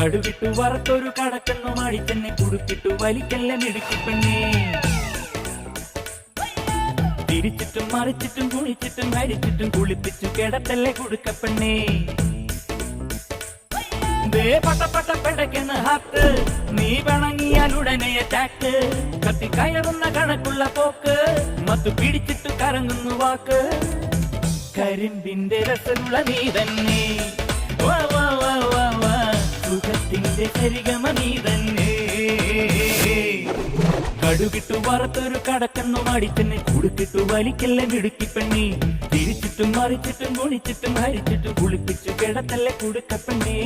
കടുകിട്ടു വറുത്തൊരു കടക്കണ്ണു മാടി തന്നെ കുടുക്കിട്ടു വലിക്കല്ല മിടുക്കിപ്പെണ്ണേ തിരിച്ചിട്ടും മറിച്ചിട്ടും കുളിച്ചിട്ടും ഹരിച്ചിട്ടും കുളിപ്പിച്ചു കിടത്തല്ലേ കുടുക്കപ്പെണ്ണേ പട്ട പെടയ്ക്കുന്ന ഹാത്ത് നീ പിണങ്ങിയാൽ ഉടനെ അറ്റാക്ക് കത്തി കയറുന്ന കണക്കുള്ള പോക്ക് മത്തു പിടിച്ചിട്ട് കറങ്ങുന്നു വാക്ക് കരിമ്പിന്റെ രസമുള്ള നീ തന്നെ സുഖത്തിന്റെ സരിഗമ നീ തന്നെ കടുകിട്ടു വറുത്തൊരു കടക്കണ്ണു മാടിത്തന്നെ കുടുക്കിട്ടു വലിക്കല്ലേ മിടുക്കിപ്പെണ്ണി തിരിച്ചിട്ടും മറിച്ചിട്ടും കുളിച്ചിട്ടും ഹരിച്ചിട്ടും കുളിപ്പിച്ചു കിടത്തല്ലേ കുടുക്കപ്പെണ്ണേ